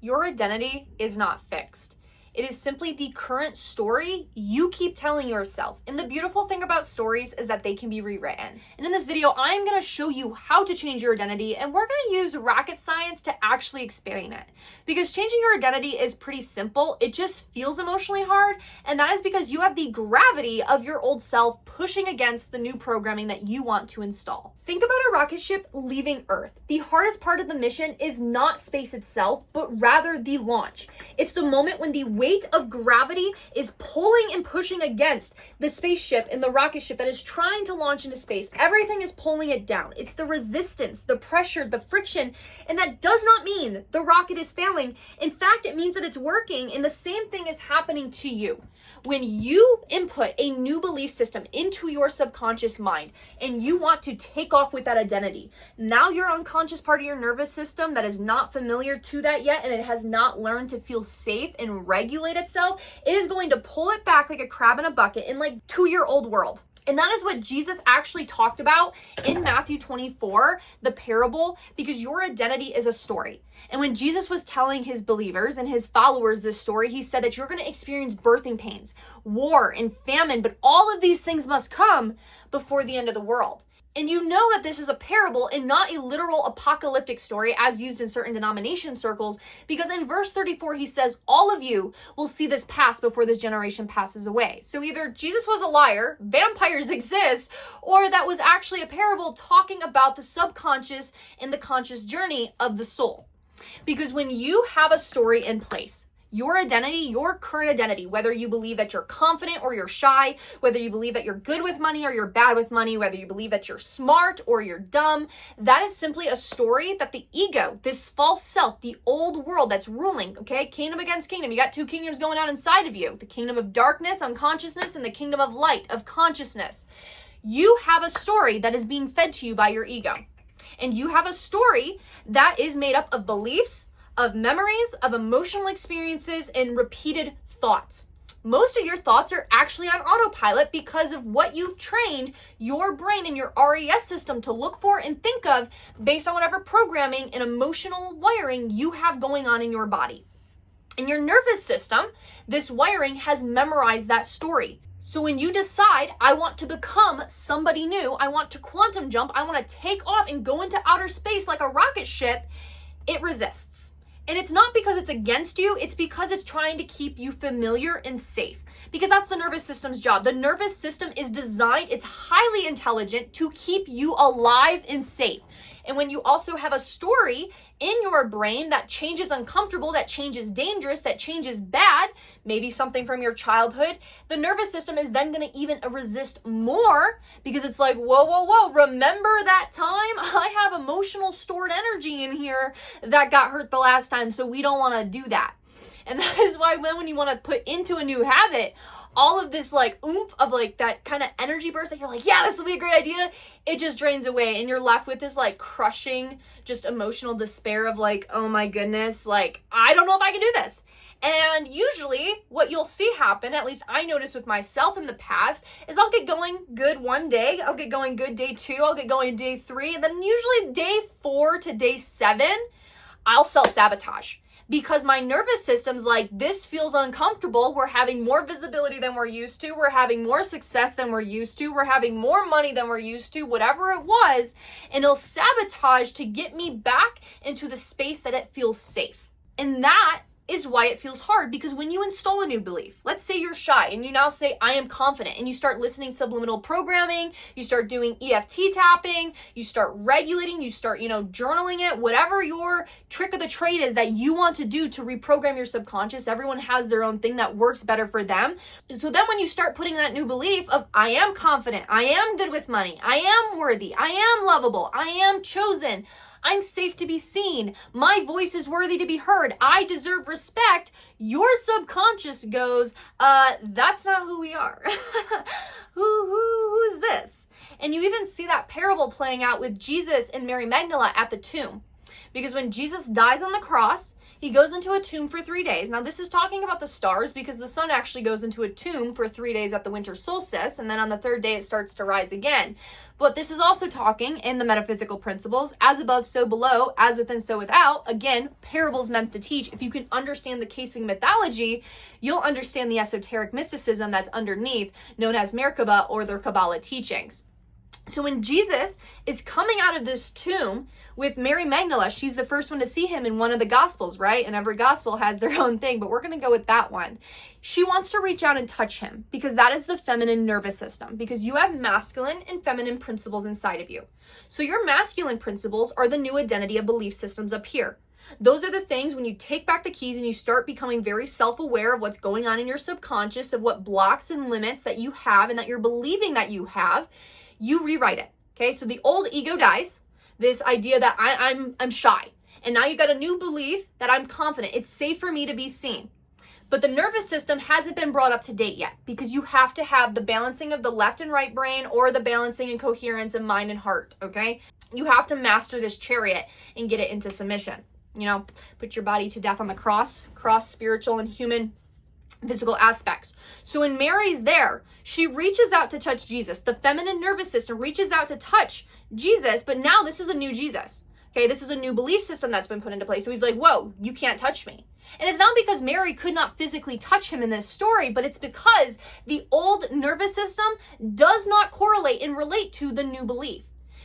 Your identity is not fixed. It is simply the current story you keep telling yourself. And the beautiful thing about stories is that they can be rewritten. And in this video, I'm gonna show you how to change your identity, and we're gonna use rocket science to actually explain it. Because changing your identity is pretty simple, it just feels emotionally hard, and that is because you have the gravity of your old self pushing against the new programming that you want to install. Think about a rocket ship leaving Earth. The hardest part of the mission is not space itself, but rather the launch. It's the moment when the weight of gravity is pulling and pushing against the spaceship and the rocket ship that is trying to launch into space. Everything is pulling it down. It's the resistance, the pressure, the friction, and that does not mean the rocket is failing. In fact, it means that it's working, and the same thing is happening to you. When you input a new belief system into your subconscious mind and you want to take off with that identity, now your unconscious part of your nervous system that is not familiar to that yet and it has not learned to feel safe and regulate itself, it is going to pull it back like a crab in a bucket in like 2-year-old world. And that is what Jesus actually talked about in Matthew 24, the parable, because your identity is a story. And when Jesus was telling his believers and his followers this story, he said that you're going to experience birthing pains, war, and famine, but all of these things must come before the end of the world. And you know that this is a parable and not a literal apocalyptic story as used in certain denomination circles, because in verse 34, he says, all of you will see this pass before this generation passes away. So either Jesus was a liar, vampires exist, or that was actually a parable talking about the subconscious and the conscious journey of the soul. Because when you have a story in place, your identity, your current identity, whether you believe that you're confident or you're shy, whether you believe that you're good with money or you're bad with money, whether you believe that you're smart or you're dumb, that is simply a story that the ego, this false self, the old world that's ruling, okay? Kingdom against kingdom. You got two kingdoms going on inside of you. The kingdom of darkness, unconsciousness, and the kingdom of light, of consciousness. You have a story that is being fed to you by your ego. And you have a story that is made up of beliefs, of memories, of emotional experiences, and repeated thoughts. Most of your thoughts are actually on autopilot because of what you've trained your brain and your RES system to look for and think of based on whatever programming and emotional wiring you have going on in your body. In your nervous system, this wiring has memorized that story. So when you decide, I want to become somebody new, I want to quantum jump, I want to take off and go into outer space like a rocket ship, it resists. And it's not because it's against you, it's because it's trying to keep you familiar and safe. Because that's the nervous system's job. The nervous system is designed, it's highly intelligent to keep you alive and safe. And when you also have a story in your brain that changes uncomfortable, that changes dangerous, that changes bad, maybe something from your childhood, the nervous system is then going to even resist more because it's like, whoa, remember that time? I have emotional stored energy in here that got hurt the last time, so we don't want to do that. And that is why when you want to put into a new habit, all of this like oomph of like that kind of energy burst that you're like, yeah, this will be a great idea, it just drains away and you're left with this like crushing, just emotional despair of like, oh my goodness, like, I don't know if I can do this. And usually what you'll see happen, at least I noticed with myself in the past, is I'll get going good one day, I'll get going good day 2, I'll get going day 3, and then usually day 4 to day 7, I'll self-sabotage. Because my nervous system's like, this feels uncomfortable. We're having more visibility than we're used to. We're having more success than we're used to. We're having more money than we're used to, whatever it was. And it'll sabotage to get me back into the space that it feels safe. And that is why it feels hard, because when you install a new belief, let's say you're shy and you now say, I am confident, and you start listening to subliminal programming, you start doing EFT tapping, you start regulating, you start, journaling it, whatever your trick of the trade is that you want to do to reprogram your subconscious. Everyone has their own thing that works better for them. So then when you start putting that new belief of, I am confident, I am good with money, I am worthy, I am lovable, I am chosen, I'm safe to be seen, my voice is worthy to be heard, I deserve respect, your subconscious goes, that's not who we are. Who's this? And you even see that parable playing out with Jesus and Mary Magdalene at the tomb. Because when Jesus dies on the cross, He goes into a tomb for 3 days. Now, this is talking about the stars because the sun actually goes into a tomb for 3 days at the winter solstice, and then on the third day it starts to rise again. But this is also talking in the metaphysical principles, as above, so below, as within, so without. Again, parables meant to teach. If you can understand the casing mythology, you'll understand the esoteric mysticism that's underneath, known as Merkaba or their Kabbalah teachings. So when Jesus is coming out of this tomb with Mary Magdalene, she's the first one to see him in one of the Gospels, right? And every Gospel has their own thing, but we're going to go with that one. She wants to reach out and touch him because that is the feminine nervous system, because you have masculine and feminine principles inside of you. So your masculine principles are the new identity of belief systems up here. Those are the things when you take back the keys and you start becoming very self-aware of what's going on in your subconscious, of what blocks and limits that you have and that you're believing that you have, you rewrite it, okay? So the old ego dies, this idea that I'm shy. And now you got a new belief that I'm confident. It's safe for me to be seen. But the nervous system hasn't been brought up to date yet because you have to have the balancing of the left and right brain or the balancing and coherence of mind and heart, okay? You have to master this chariot and get it into submission. You know, put your body to death on the cross spiritual and human physical aspects. So when Mary's there, she reaches out to touch Jesus. The feminine nervous system reaches out to touch Jesus, but now this is a new Jesus. Okay, this is a new belief system that's been put into place. So he's like, whoa, you can't touch me. And it's not because Mary could not physically touch him in this story, but it's because the old nervous system does not correlate and relate to the new belief.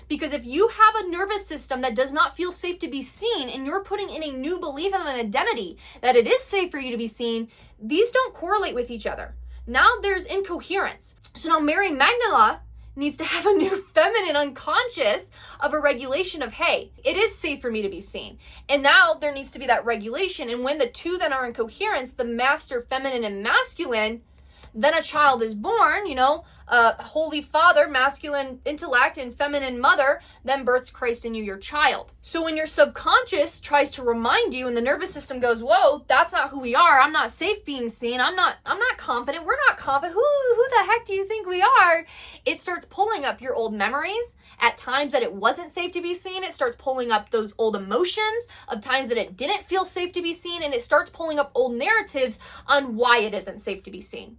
Because if you have a nervous system that does not feel safe to be seen and you're putting in a new belief and an identity that it is safe for you to be seen, these don't correlate with each other. Now there's incoherence. So now Mary Magdalene needs to have a new feminine unconscious of a regulation of, hey, it is safe for me to be seen. And now there needs to be that regulation. And when the two then are in coherence, the master feminine and masculine, then a child is born, you know, holy father, masculine intellect, and feminine mother, then births Christ in you, your child. So when your subconscious tries to remind you and the nervous system goes, whoa, that's not who we are. I'm not safe being seen. I'm not confident. We're not confident. Who the heck do you think we are? It starts pulling up your old memories at times that it wasn't safe to be seen. It starts pulling up those old emotions of times that it didn't feel safe to be seen. And it starts pulling up old narratives on why it isn't safe to be seen.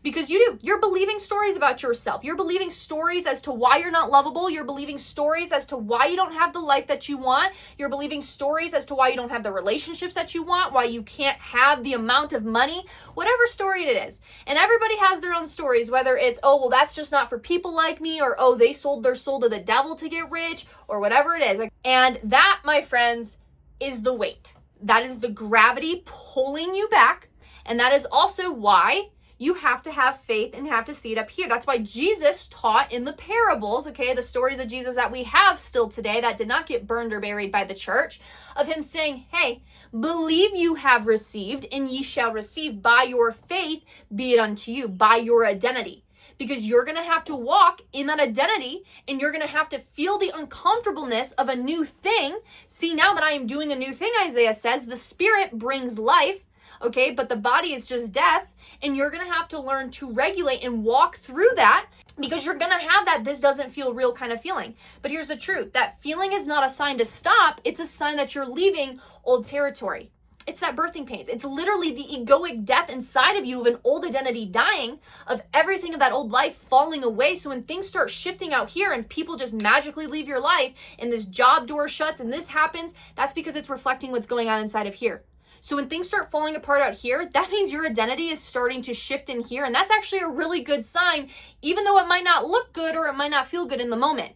Because you're believing stories about yourself. You're believing stories as to why you're not lovable. You're believing stories as to why you don't have the life that you want. You're believing stories as to why you don't have the relationships that you want, why you can't have the amount of money, whatever story it is. And everybody has their own stories, whether it's, oh, well, that's just not for people like me, or, oh, they sold their soul to the devil to get rich, or whatever it is. And that, my friends, is the weight. That is the gravity pulling you back. And that is also why you have to have faith and have to see it up here. That's why Jesus taught in the parables, okay, the stories of Jesus that we have still today that did not get burned or buried by the church, of him saying, hey, believe you have received and ye shall receive by your faith, be it unto you, by your identity. Because you're going to have to walk in that identity and you're going to have to feel the uncomfortableness of a new thing. See, now that I am doing a new thing, Isaiah says, the spirit brings life, okay, but the body is just death. And you're going to have to learn to regulate and walk through that, because you're going to have that this doesn't feel real kind of feeling. But here's the truth. That feeling is not a sign to stop. It's a sign that you're leaving old territory. It's that birthing pains. It's literally the egoic death inside of you of an old identity dying, of everything of that old life falling away. So when things start shifting out here and people just magically leave your life and this job door shuts and this happens, that's because it's reflecting what's going on inside of here. So when things start falling apart out here, that means your identity is starting to shift in here. And that's actually a really good sign, even though it might not look good or it might not feel good in the moment.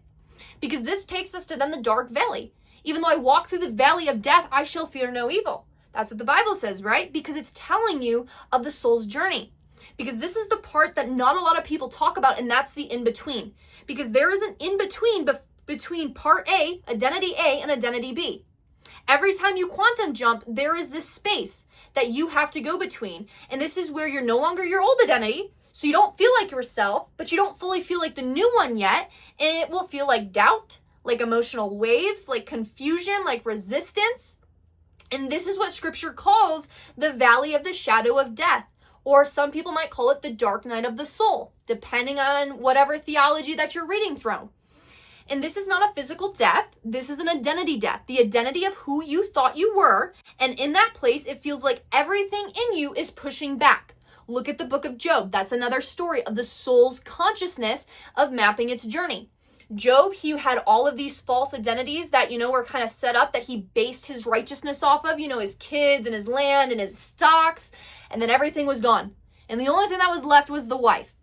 Because this takes us to then the dark valley. Even though I walk through the valley of death, I shall fear no evil. That's what the Bible says, right? Because it's telling you of the soul's journey. Because this is the part that not a lot of people talk about, and that's the in-between. Because there is an in-between between part A, identity A, and identity B. Every time you quantum jump, there is this space that you have to go between. And this is where you're no longer your old identity. So you don't feel like yourself, but you don't fully feel like the new one yet. And it will feel like doubt, like emotional waves, like confusion, like resistance. And this is what scripture calls the valley of the shadow of death. Or some people might call it the dark night of the soul, depending on whatever theology that you're reading through. And this is not a physical death. This is an identity death, the identity of who you thought you were. And in that place, it feels like everything in you is pushing back. Look at the book of Job. That's another story of the soul's consciousness of mapping its journey. Job, he had all of these false identities that, were kind of set up that he based his righteousness off of, his kids and his land and his stocks, and then everything was gone. And the only thing that was left was the wife.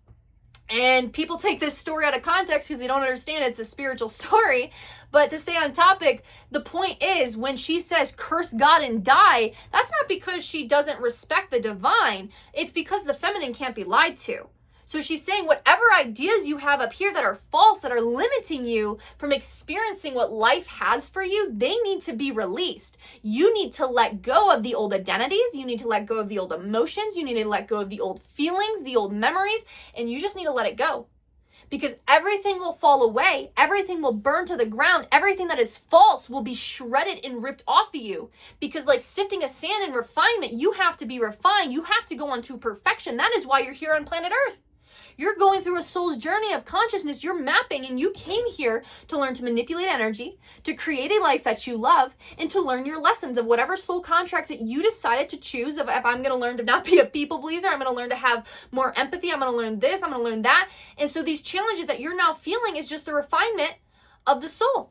And people take this story out of context because they don't understand it's a spiritual story. But to stay on topic, the point is when she says curse God and die, that's not because she doesn't respect the divine. It's because the feminine can't be lied to. So she's saying whatever ideas you have up here that are false, that are limiting you from experiencing what life has for you, they need to be released. You need to let go of the old identities. You need to let go of the old emotions. You need to let go of the old feelings, the old memories, and you just need to let it go. Because everything will fall away. Everything will burn to the ground. Everything that is false will be shredded and ripped off of you. Because like sifting a sand in refinement, you have to be refined. You have to go on to perfection. That is why you're here on planet Earth. You're going through a soul's journey of consciousness. You're mapping, and you came here to learn to manipulate energy, to create a life that you love, and to learn your lessons of whatever soul contracts that you decided to choose. Of if I'm going to learn to not be a people pleaser, I'm going to learn to have more empathy, I'm going to learn this, I'm going to learn that. And so these challenges that you're now feeling is just the refinement of the soul.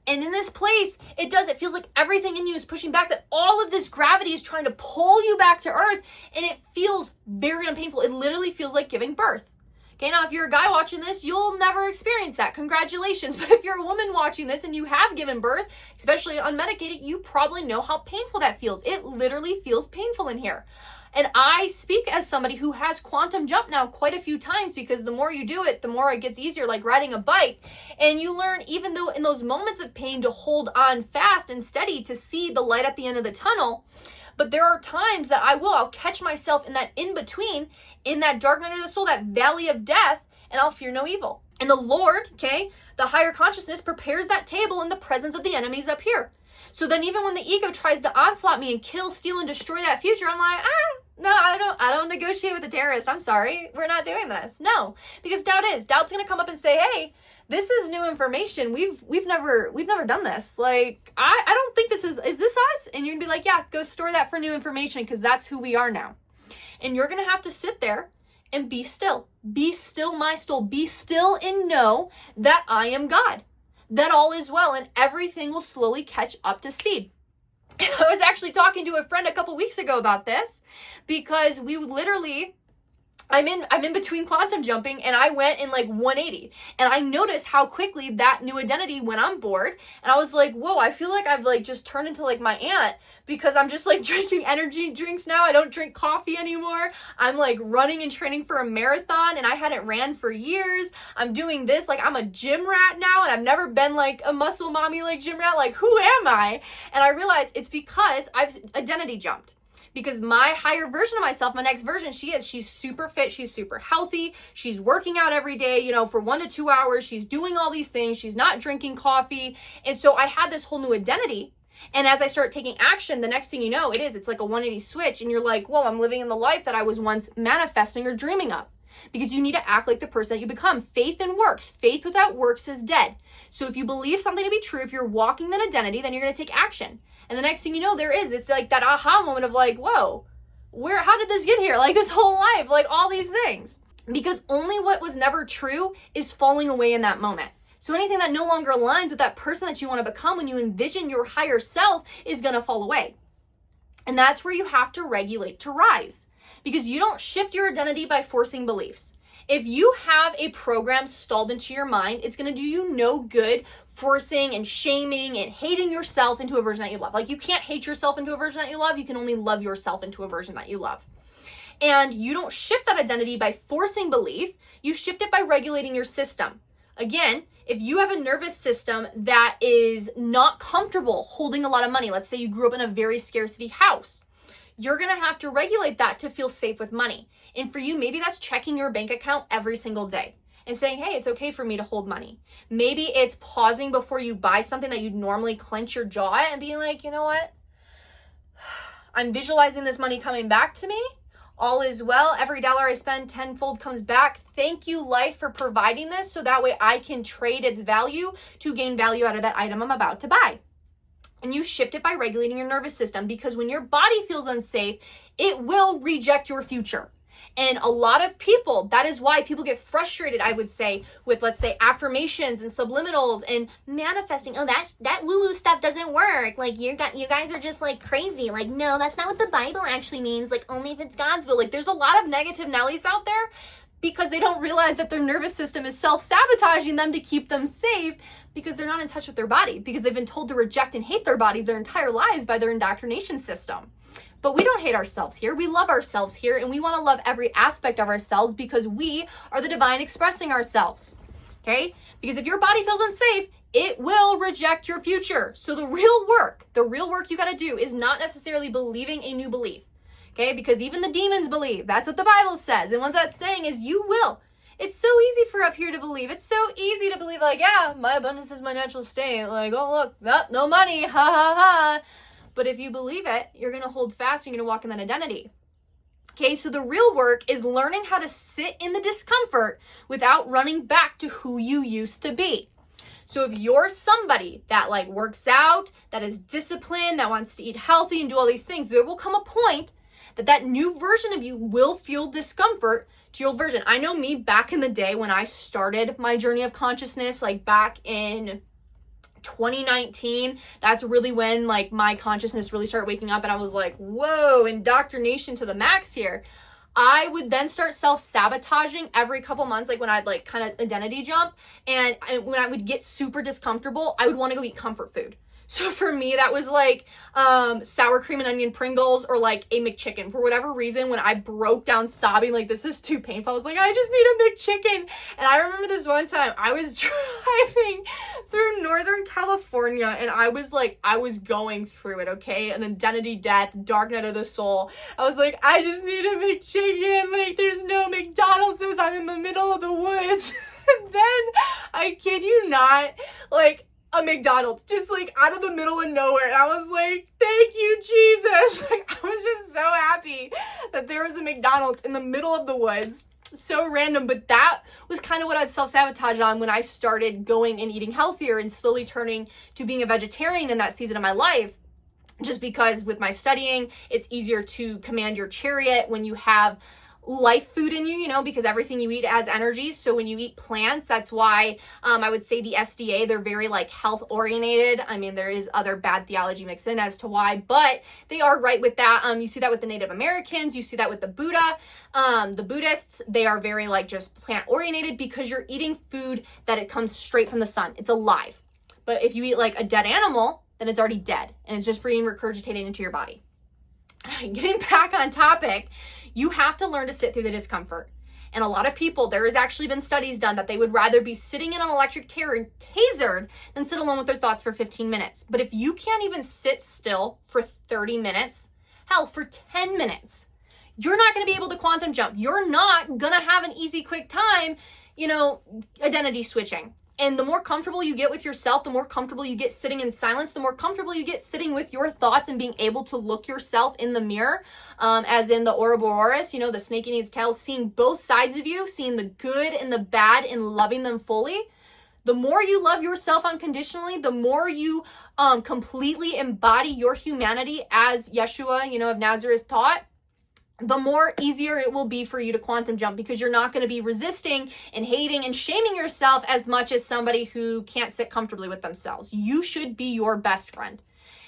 And in this place, it feels like everything in you is pushing back, that all of this gravity is trying to pull you back to earth, and it feels very unpainful. It literally feels like giving birth. Okay, now if you're a guy watching this, you'll never experience that. Congratulations. But if you're a woman watching this and you have given birth, especially unmedicated, you probably know how painful that feels. It literally feels painful in here. And I speak as somebody who has quantum jump now quite a few times, because the more you do it, the more it gets easier, like riding a bike. And you learn, even though in those moments of pain, to hold on fast and steady to see the light at the end of the tunnel. But there are times that I'll catch myself in that in-between, in that dark night of the soul, that valley of death, and I'll fear no evil. And the Lord, okay, the higher consciousness prepares that table in the presence of the enemies up here. So then even when the ego tries to onslaught me and kill, steal, and destroy that future, I'm like, no, I don't negotiate with the terrorists. I'm sorry. We're not doing this. No, because doubt's going to come up and say, hey, this is new information. We've never done this. Like, I don't think is this us? And you're gonna be like, yeah, go store that for new information, because that's who we are now. And you're going to have to sit there and be still. Be still, my soul. Be still and know that I am God, that all is well, and everything will slowly catch up to speed. I was actually talking to a friend a couple weeks ago about this, because we literally, I'm in between quantum jumping, and I went in like 180, and I noticed how quickly that new identity went on board. And I was like, whoa, I feel like I've like just turned into like my aunt, because I'm just like drinking energy drinks now. I don't drink coffee anymore. I'm like running and training for a marathon, and I hadn't ran for years. I'm doing this, like I'm a gym rat now, and I've never been like a muscle mommy like gym rat. Like, who am I? And I realized it's because I've identity jumped. Because my higher version of myself, my next version, she's super fit, she's super healthy, she's working out every day, for 1 to 2 hours, she's doing all these things, she's not drinking coffee. And so I had this whole new identity. And as I start taking action, the next thing you know, it's like a 180 switch, and you're like, whoa, I'm living in the life that I was once manifesting or dreaming of. Because you need to act like the person that you become. Faith and works. Faith without works is dead. So if you believe something to be true, if you're walking that identity, then you're going to take action. And the next thing you know, it's like that aha moment of like, whoa, how did this get here? Like this whole life, like all these things. Because only what was never true is falling away in that moment. So anything that no longer aligns with that person that you want to become when you envision your higher self is going to fall away. And that's where you have to regulate to rise. Because you don't shift your identity by forcing beliefs. If you have a program stalled into your mind, it's going to do you no good forcing and shaming and hating yourself into a version that you love. Like, you can't hate yourself into a version that you love. You can only love yourself into a version that you love. And you don't shift that identity by forcing belief. You shift it by regulating your system. Again, if you have a nervous system that is not comfortable holding a lot of money, let's say you grew up in a very scarcity house, you're going to have to regulate that to feel safe with money. And for you, maybe that's checking your bank account every single day and saying, hey, it's okay for me to hold money. Maybe it's pausing before you buy something that you'd normally clench your jaw at and being like, you know what? I'm visualizing this money coming back to me. All is well. Every dollar I spend tenfold comes back. Thank you, life, for providing this so that way I can trade its value to gain value out of that item I'm about to buy. And you shift it by regulating your nervous system, because when your body feels unsafe, it will reject your future. And a lot of people, that is why people get frustrated, I would say, with, let's say, affirmations and subliminals and manifesting. Oh, that woo-woo stuff doesn't work. Like, you guys are just, like, crazy. Like, no, that's not what the Bible actually means. Like, only if it's God's will. Like, there's a lot of negative Nellies out there because they don't realize that their nervous system is self-sabotaging them to keep them safe, because they're not in touch with their body, because they've been told to reject and hate their bodies their entire lives by their indoctrination system. But we don't hate ourselves here. We love ourselves here, and we want to love every aspect of ourselves because we are the divine expressing ourselves, okay? Because if your body feels unsafe, it will reject your future. So the real work you got to do is not necessarily believing a new belief, okay? Because even the demons believe. That's what the Bible says. And what that's saying is you will. It's so easy for up here to believe. It's so easy to believe, like, yeah, my abundance is my natural state. Like, oh, look, no money, ha, ha, ha. But if you believe it, you're going to hold fast and you're going to walk in that identity. Okay, so the real work is learning how to sit in the discomfort without running back to who you used to be. So if you're somebody that, like, works out, that is disciplined, that wants to eat healthy and do all these things, there will come a point that new version of you will feel discomfort to your old version. I know me back in the day when I started my journey of consciousness, like back in 2019, that's really when, like, my consciousness really started waking up and I was like, whoa, indoctrination to the max here. I would then start self-sabotaging every couple months, like when I'd, like, kind of identity jump, and when I would get super discomfortable, I would want to go eat comfort food. So for me, that was like sour cream and onion Pringles or like a McChicken. For whatever reason, when I broke down sobbing, like, this is too painful, I was like, I just need a McChicken. And I remember this one time I was driving through Northern California and I was going through it, okay? An identity death, dark night of the soul. I was like, I just need a McChicken. Like, there's no McDonald's, I'm in the middle of the woods. And then, I kid you not, like, a McDonald's just, like, out of the middle of nowhere, and I was like, thank you, Jesus. Like, I was just so happy that there was a McDonald's in the middle of the woods. So random, but that was kind of what I'd self-sabotage on when I started going and eating healthier and slowly turning to being a vegetarian in that season of my life. Just because with my studying, it's easier to command your chariot when you have life food in you, you know, because everything you eat has energy. So when you eat plants, that's why I would say the SDA, they're very, like, health oriented. I mean, there is other bad theology mixed in as to why, but they are right with that. You see that with the Native Americans, you see that with the Buddha, the Buddhists, they are very, like, just plant oriented because you're eating food that it comes straight from the sun. It's alive. But if you eat, like, a dead animal, then it's already dead and it's just being regurgitated into your body. Getting back on topic, you have to learn to sit through the discomfort. And a lot of people, there has actually been studies done that they would rather be sitting in an electric tasered than sit alone with their thoughts for 15 minutes. But if you can't even sit still for 30 minutes, hell, for 10 minutes, you're not going to be able to quantum jump. You're not going to have an easy, quick time, you know, identity switching. And the more comfortable you get with yourself, the more comfortable you get sitting in silence, the more comfortable you get sitting with your thoughts and being able to look yourself in the mirror, as in the Ouroboros, you know, the snake eating its tail, seeing both sides of you, seeing the good and the bad and loving them fully. The more you love yourself unconditionally, the more you completely embody your humanity as Yeshua, you know, of Nazareth taught, the more easier it will be for you to quantum jump, because you're not going to be resisting and hating and shaming yourself as much as somebody who can't sit comfortably with themselves. You should be your best friend.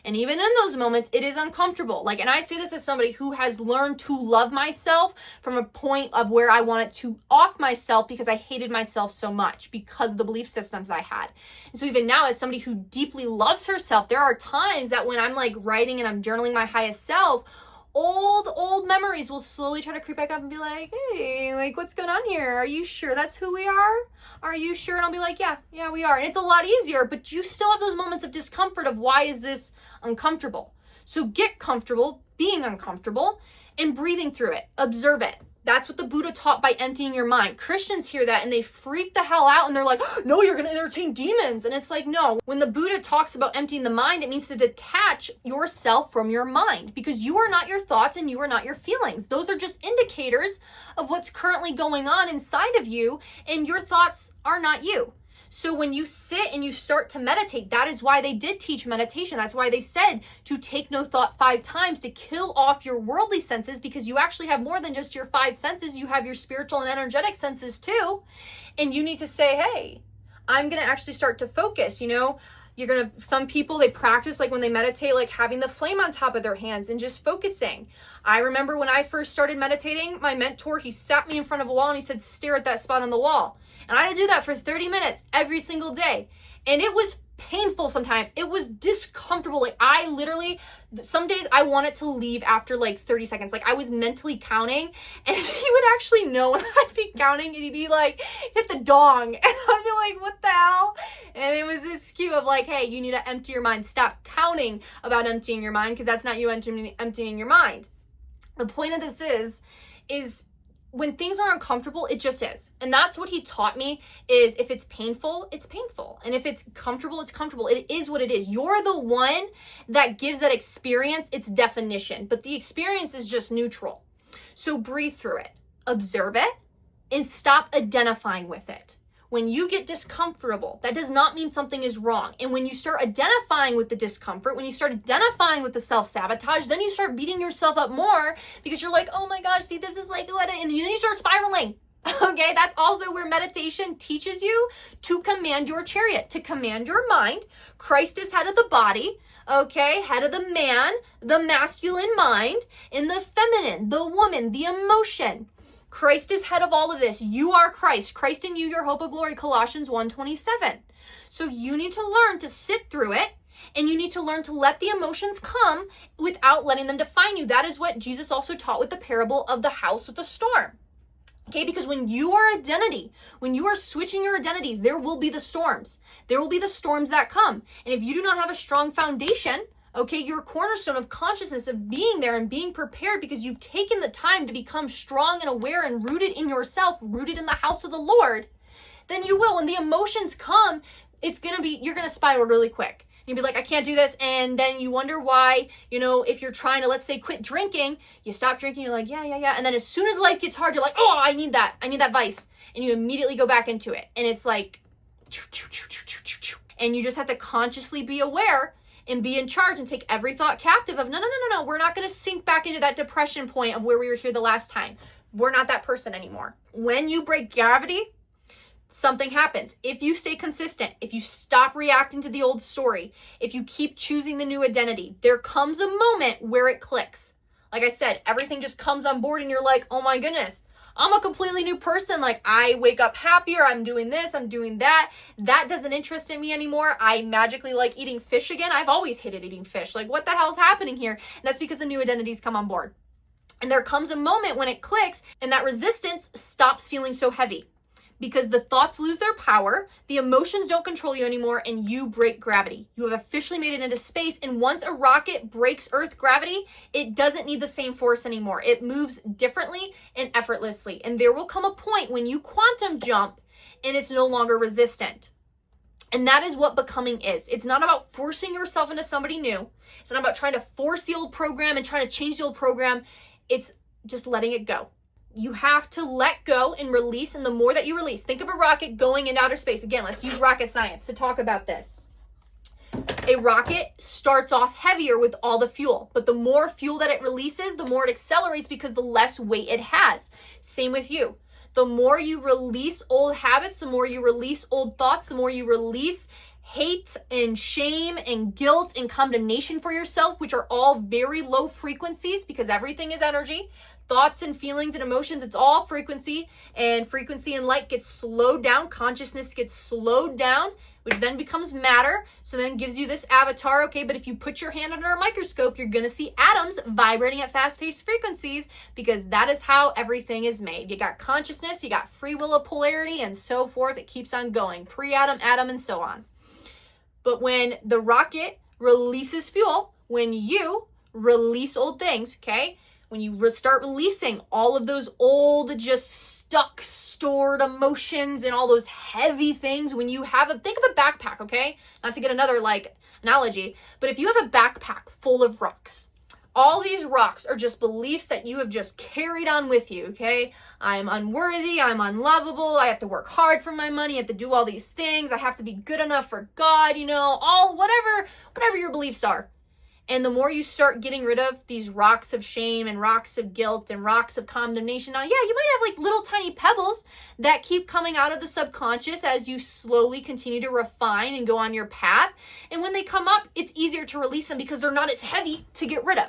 And even in those moments, it is uncomfortable. Like, and I say this as somebody who has learned to love myself from a point of where I wanted to off myself because I hated myself so much because of the belief systems I had. And so even now, as somebody who deeply loves herself, there are times that when I'm, like, writing and I'm journaling my highest self, old memories will slowly try to creep back up and be like, hey, like, what's going on here? Are you sure that's who we are? Are you sure? And I'll be like, yeah, we are. And it's a lot easier, but you still have those moments of discomfort of, why is this uncomfortable? So get comfortable being uncomfortable and breathing through it. Observe it. That's what the Buddha taught by emptying your mind. Christians hear that and they freak the hell out and they're like, no, you're going to entertain demons. And it's like, no, when the Buddha talks about emptying the mind, it means to detach yourself from your mind, because you are not your thoughts and you are not your feelings. Those are just indicators of what's currently going on inside of you, and your thoughts are not you. So when you sit and you start to meditate, that is why they did teach meditation. That's why they said to take no thought 5 times, to kill off your worldly senses, because you actually have more than just your 5 senses. You have your spiritual and energetic senses too. And you need to say, hey, I'm going to actually start to focus. You know, some people, they practice like when they meditate, like having the flame on top of their hands and just focusing. I remember when I first started meditating, my mentor, he sat me in front of a wall and he said, stare at that spot on the wall. And I had to do that for 30 minutes every single day. And it was painful sometimes. It was discomfortable. Like I literally, some days I wanted to leave after like 30 seconds. Like I was mentally counting, and he would actually know when I'd be counting, and he'd be like, hit the dong. And I'd be like, what the hell? And it was this cue of like, hey, you need to empty your mind. Stop counting about emptying your mind, because that's not you emptying your mind. The point of this is when things are uncomfortable, it just is. And that's what he taught me, is if it's painful, it's painful. And if it's comfortable, it's comfortable. It is what it is. You're the one that gives that experience its definition, but the experience is just neutral. So breathe through it, observe it, and stop identifying with it. When you get discomfortable, that does not mean something is wrong. And when you start identifying with the discomfort, when you start identifying with the self-sabotage, then you start beating yourself up more, because you're like, oh my gosh, see, this is like what, and then you start spiraling. Okay, that's also where meditation teaches you to command your chariot, to command your mind. Christ is head of the body, okay, head of the man, the masculine mind, and the feminine, the woman, the emotion. Christ is head of all of this. You are Christ. Christ in you, your hope of glory, Colossians 1:27. So you need to learn to sit through it, and you need to learn to let the emotions come without letting them define you. That is what Jesus also taught with the parable of the house with the storm. Okay, because when you are identity, when you are switching your identities, there will be the storms. There will be the storms that come. And if you do not have a strong foundation, okay, your cornerstone of consciousness of being there and being prepared, because you've taken the time to become strong and aware and rooted in yourself, rooted in the house of the Lord, then you will. When the emotions come, you're going to spiral really quick. You'll be like, I can't do this. And then you wonder why, if you're trying to, let's say, quit drinking, you stop drinking, you're like, yeah. And then as soon as life gets hard, you're like, oh, I need that vice. And you immediately go back into it. And it's like, and you just have to consciously be aware and be in charge and take every thought captive of, no. We're not going to sink back into that depression point of where we were here the last time. We're not that person anymore. When you break gravity, something happens. If you stay consistent, if you stop reacting to the old story, if you keep choosing the new identity, there comes a moment where it clicks. Like I said, everything just comes on board and you're like, oh my goodness, I'm a completely new person. Like I wake up happier. I'm doing this. I'm doing that. That doesn't interest in me anymore. I magically like eating fish again. I've always hated eating fish. Like what the hell's happening here? And that's because the new identities come on board. And there comes a moment when it clicks and that resistance stops feeling so heavy, because the thoughts lose their power, the emotions don't control you anymore, and you break gravity. You have officially made it into space, and once a rocket breaks Earth gravity, it doesn't need the same force anymore. It moves differently and effortlessly, and there will come a point when you quantum jump, and it's no longer resistant. And that is what becoming is. It's not about forcing yourself into somebody new. It's not about trying to force the old program and trying to change the old program. It's just letting it go. You have to let go and release, and the more that you release, think of a rocket going into outer space. Again, let's use rocket science to talk about this. A rocket starts off heavier with all the fuel, but the more fuel that it releases, the more it accelerates because the less weight it has. Same with you. The more you release old habits, the more you release old thoughts, the more you release hate and shame and guilt and condemnation for yourself, which are all very low frequencies, because everything is energy. Thoughts and feelings and emotions, it's all frequency, and frequency and light gets slowed down. Consciousness gets slowed down, which then becomes matter. So then it gives you this avatar, okay? But if you put your hand under a microscope, you're going to see atoms vibrating at fast-paced frequencies, because that is how everything is made. You got consciousness, you got free will of polarity, and so forth. It keeps on going. Pre-atom, atom, and so on. But when the rocket releases fuel, when you release old things, okay? when you start releasing all of those old, just stuck, stored emotions and all those heavy things, when you have think of a backpack, okay? Not to get another like analogy, but if you have a backpack full of rocks, all these rocks are just beliefs that you have just carried on with you, okay? I'm unworthy, I'm unlovable, I have to work hard for my money, I have to do all these things, I have to be good enough for God, all whatever your beliefs are. And the more you start getting rid of these rocks of shame and rocks of guilt and rocks of condemnation, now, yeah, you might have like little tiny pebbles that keep coming out of the subconscious as you slowly continue to refine and go on your path. And when they come up, it's easier to release them because they're not as heavy to get rid of.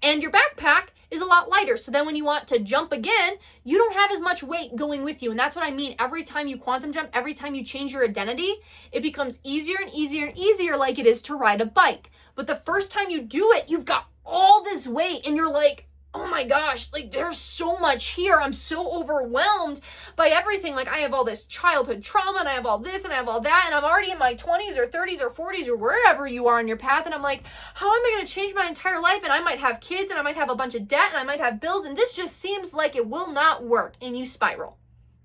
And your backpack is a lot lighter. So then when you want to jump again, you don't have as much weight going with you. And that's what I mean. Every time you quantum jump, every time you change your identity, it becomes easier and easier and easier, like it is to ride a bike. But the first time you do it, you've got all this weight and you're like, oh my gosh, like there's so much here. I'm so overwhelmed by everything. Like I have all this childhood trauma and I have all this and I have all that. And I'm already in my 20s or 30s or 40s or wherever you are on your path. And I'm like, how am I going to change my entire life? And I might have kids and I might have a bunch of debt and I might have bills. And this just seems like it will not work. And you spiral,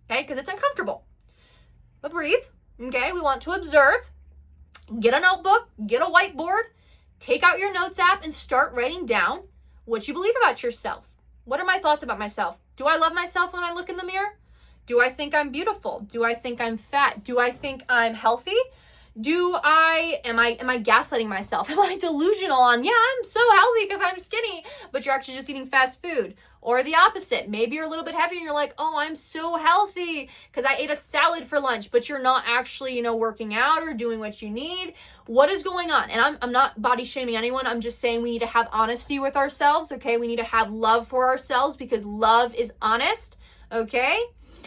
okay? Because it's uncomfortable. But breathe, okay? We want to observe. Get a notebook, get a whiteboard, take out your notes app and start writing down what you believe about yourself. What are my thoughts about myself? Do I love myself when I look in the mirror? Do I think I'm beautiful? Do I think I'm fat? Do I think I'm healthy? Am I gaslighting myself? Am I delusional on, yeah, I'm so healthy because I'm skinny, but you're actually just eating fast food? Or the opposite, maybe you're a little bit heavy and you're like, oh, I'm so healthy because I ate a salad for lunch, but you're not actually, working out or doing what you need. What is going on? And I'm not body shaming anyone. I'm just saying we need to have honesty with ourselves, okay? We need to have love for ourselves because love is honest, okay?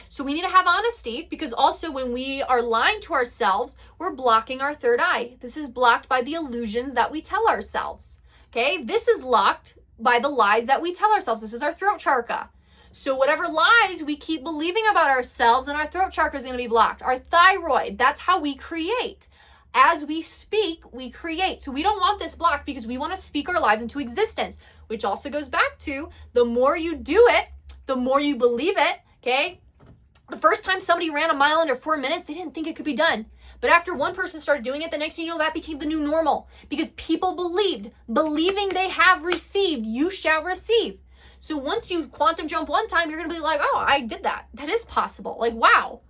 So we need to have honesty because also when we are lying to ourselves, we're blocking our third eye. This is blocked by the illusions that we tell ourselves, okay? This is locked by the lies that we tell ourselves. This is our throat chakra. So whatever lies we keep believing about ourselves, and our throat chakra is going to be blocked. Our thyroid, that's how we create. As we speak, we create. So we don't want this blocked because we want to speak our lives into existence, which also goes back to the more you do it, the more you believe it, okay? The first time somebody ran a mile under 4 minutes, they didn't think it could be done. But after one person started doing it, the next thing you know, that became the new normal because people believing they have received, you shall receive. So once you quantum jump one time, you're going to be like, oh, I did that. That is possible. Like, wow.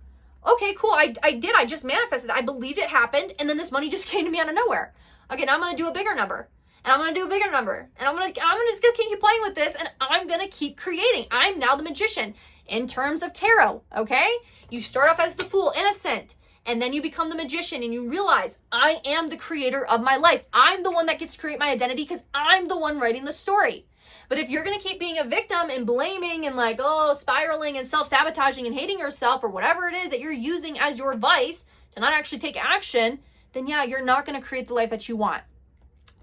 Okay, cool. I did. I just manifested. I believed it happened. And then this money just came to me out of nowhere. Okay, now I'm going to do a bigger number. And I'm going to do a bigger number. And I'm just going to keep playing with this. And I'm going to keep creating. I'm now the magician in terms of tarot. Okay? You start off as the fool, innocent. And then you become the magician and you realize I am the creator of my life. I'm the one that gets to create my identity because I'm the one writing the story. But if you're going to keep being a victim and blaming and like, spiraling and self-sabotaging and hating yourself or whatever it is that you're using as your vice to not actually take action, then yeah, you're not going to create the life that you want.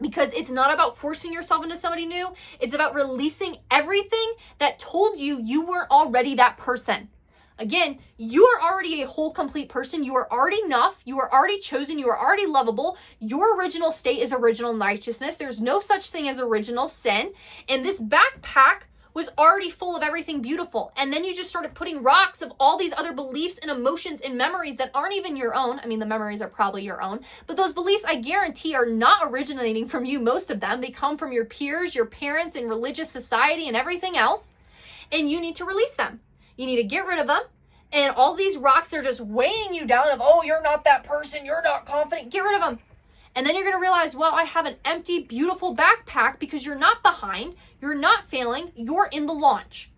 Because it's not about forcing yourself into somebody new. It's about releasing everything that told you you weren't already that person. Again, you are already a whole, complete person. You are already enough. You are already chosen. You are already lovable. Your original state is original righteousness. There's no such thing as original sin. And this backpack was already full of everything beautiful. And then you just started putting rocks of all these other beliefs and emotions and memories that aren't even your own. I mean, the memories are probably your own, but those beliefs, I guarantee, are not originating from you, most of them. They come from your peers, your parents, and religious society and everything else. And you need to release them. You need to get rid of them. And all these rocks, they're just weighing you down of, oh, you're not that person. You're not confident. Get rid of them. And then you're going to realize, well, I have an empty, beautiful backpack because you're not behind. You're not failing. You're in the launch.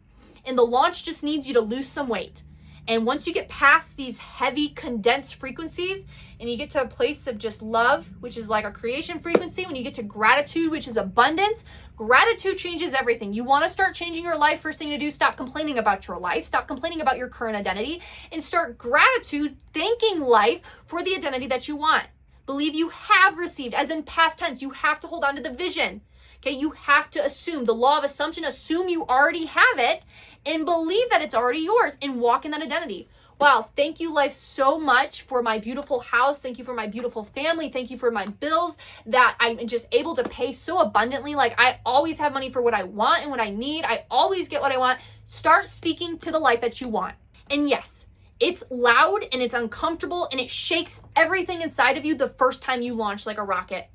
And the launch just needs you to lose some weight. And once you get past these heavy, condensed frequencies and you get to a place of just love, which is like a creation frequency, when you get to gratitude, which is abundance, gratitude changes everything. You want to start changing your life, first thing to do, stop complaining about your life, stop complaining about your current identity, and start gratitude, thanking life for the identity that you want. Believe you have received, as in past tense. You have to hold on to the vision. Okay, you have to assume the law of assumption, assume you already have it and believe that it's already yours and walk in that identity. Wow, thank you, life, so much for my beautiful house. Thank you for my beautiful family. Thank you for my bills that I'm just able to pay so abundantly. Like, I always have money for what I want and what I need. I always get what I want. Start speaking to the life that you want. And yes, it's loud and it's uncomfortable and it shakes everything inside of you the first time you launch like a rocket.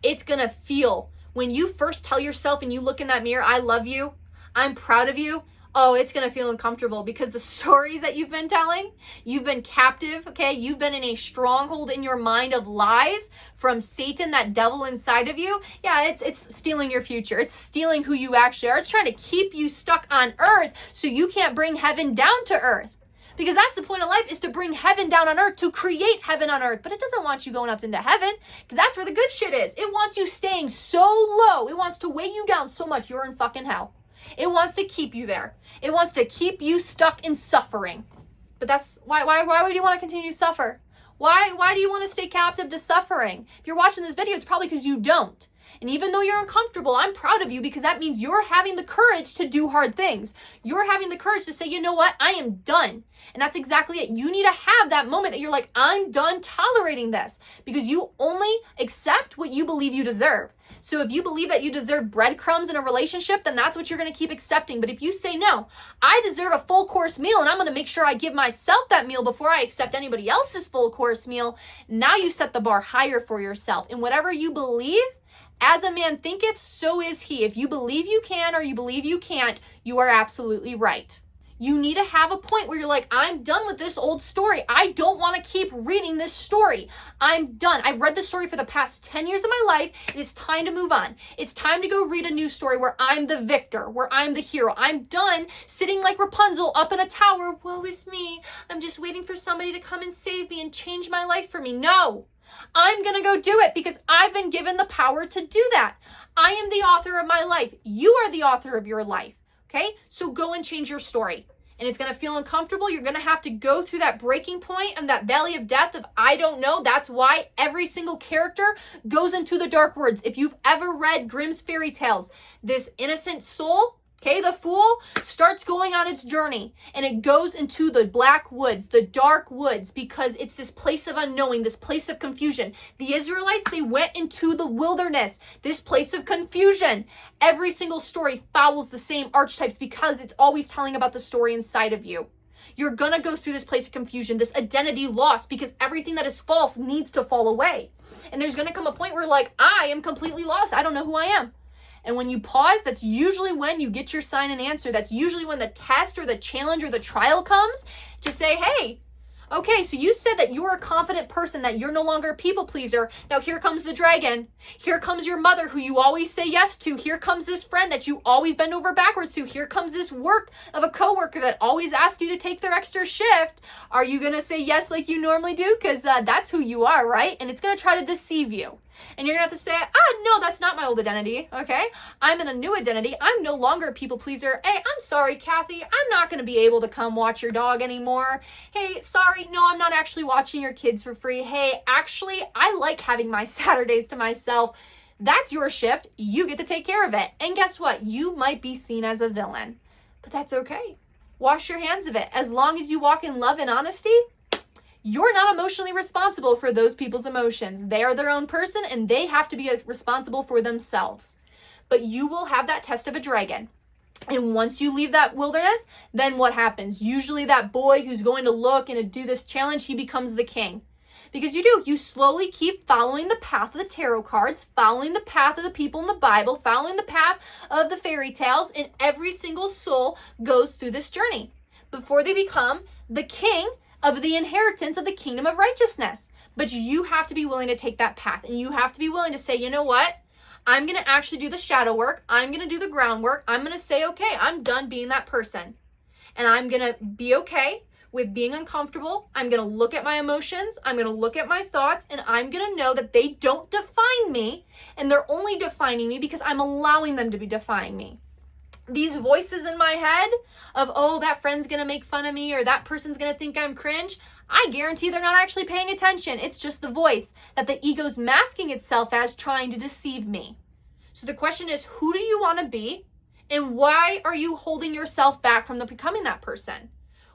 It's gonna feel, when you first tell yourself and you look in that mirror, I love you, I'm proud of you, oh, it's gonna feel uncomfortable because the stories that you've been telling, you've been captive, okay? You've been in a stronghold in your mind of lies from Satan, that devil inside of you. Yeah, it's stealing your future. It's stealing who you actually are. It's trying to keep you stuck on earth so you can't bring heaven down to earth. Because that's the point of life, is to bring heaven down on earth, to create heaven on earth. But it doesn't want you going up into heaven, because that's where the good shit is. It wants you staying so low. It wants to weigh you down so much you're in fucking hell. It wants to keep you there. It wants to keep you stuck in suffering. But that's why would you want to continue to suffer? Why do you want to stay captive to suffering? If you're watching this video, it's probably because you don't. And even though you're uncomfortable, I'm proud of you, because that means you're having the courage to do hard things. You're having the courage to say, you know what? I am done. And that's exactly it. You need to have that moment that you're like, I'm done tolerating this, because you only accept what you believe you deserve. So if you believe that you deserve breadcrumbs in a relationship, then that's what you're going to keep accepting. But if you say, no, I deserve a full course meal and I'm going to make sure I give myself that meal before I accept anybody else's full course meal, now you set the bar higher for yourself. And whatever you believe, as a man thinketh, so is he. If you believe you can or you believe you can't, you are absolutely right. You need to have a point where you're like, I'm done with this old story. I don't want to keep reading this story. I'm done. I've read this story for the past 10 years of my life, and it's time to move on. It's time to go read a new story where I'm the victor, where I'm the hero. I'm done sitting like Rapunzel up in a tower. Woe is me. I'm just waiting for somebody to come and save me and change my life for me. No. I'm going to go do it because I've been given the power to do that. I am the author of my life. You are the author of your life. Okay? So go and change your story. And it's going to feel uncomfortable. You're going to have to go through that breaking point and that valley of death of I don't know. That's why every single character goes into the dark woods. If you've ever read Grimm's fairy tales, this innocent soul, okay, the fool, starts going on its journey and it goes into the black woods, the dark woods, because it's this place of unknowing, this place of confusion. The Israelites, they went into the wilderness, this place of confusion. Every single story follows the same archetypes because it's always telling about the story inside of you. You're going to go through this place of confusion, this identity loss, because everything that is false needs to fall away. And there's going to come a point where like, I am completely lost. I don't know who I am. And when you pause, that's usually when you get your sign and answer. That's usually when the test or the challenge or the trial comes to say, hey, okay, so you said that you're a confident person, that you're no longer a people pleaser. Now here comes the dragon. Here comes your mother who you always say yes to. Here comes this friend that you always bend over backwards to. Here comes this work of a coworker that always asks you to take their extra shift. Are you going to say yes like you normally do? Because that's who you are, right? And it's going to try to deceive you. And you're going to have to say, no, that's not my old identity, okay? I'm in a new identity. I'm no longer a people pleaser. Hey, I'm sorry, Kathy. I'm not going to be able to come watch your dog anymore. Hey, sorry, no, I'm not actually watching your kids for free. Hey, actually, I like having my Saturdays to myself. That's your shift. You get to take care of it. And guess what? You might be seen as a villain, but that's okay. Wash your hands of it. As long as you walk in love and honesty, you're not emotionally responsible for those people's emotions. They are their own person and they have to be responsible for themselves. But you will have that test of a dragon. And once you leave that wilderness, then what happens? Usually that boy who's going to look and do this challenge, he becomes the king. Because you slowly keep following the path of the tarot cards, following the path of the people in the Bible, following the path of the fairy tales, and every single soul goes through this journey before they become the king of the inheritance of the kingdom of righteousness. But you have to be willing to take that path, and you have to be willing to say, you know what? I'm going to actually do the shadow work. I'm going to do the groundwork. I'm going to say, okay, I'm done being that person. And I'm going to be okay with being uncomfortable. I'm going to look at my emotions. I'm going to look at my thoughts, and I'm going to know that they don't define me, and they're only defining me because I'm allowing them to be defining me. These voices in my head of, oh, that friend's going to make fun of me or that person's going to think I'm cringe, I guarantee they're not actually paying attention. It's just the voice that the ego's masking itself as trying to deceive me. So the question is, who do you want to be? And why are you holding yourself back from becoming that person?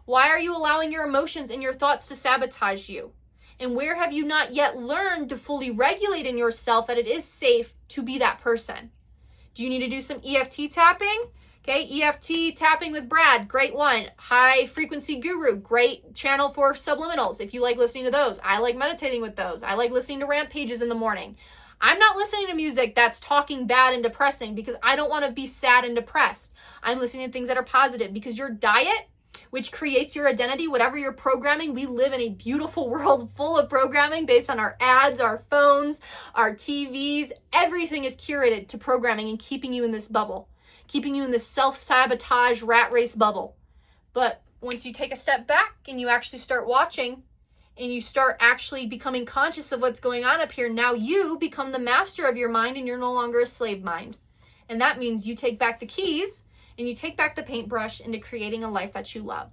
Why are you allowing your emotions and your thoughts to sabotage you? And where have you not yet learned to fully regulate in yourself that it is safe to be that person? Do you need to do some EFT tapping? Okay, EFT tapping with Brad, great one. High frequency guru, great channel for subliminals. If you like listening to those, I like meditating with those. I like listening to rant pages in the morning. I'm not listening to music that's talking bad and depressing because I don't want to be sad and depressed. I'm listening to things that are positive because your diet, which creates your identity, whatever you're programming, we live in a beautiful world full of programming based on our ads, our phones, our TVs. Everything is curated to programming and keeping you in this bubble, keeping you in this self-sabotage rat race bubble. But once you take a step back and you actually start watching and you start actually becoming conscious of what's going on up here, now you become the master of your mind and you're no longer a slave mind. And that means you take back the keys and you take back the paintbrush into creating a life that you love.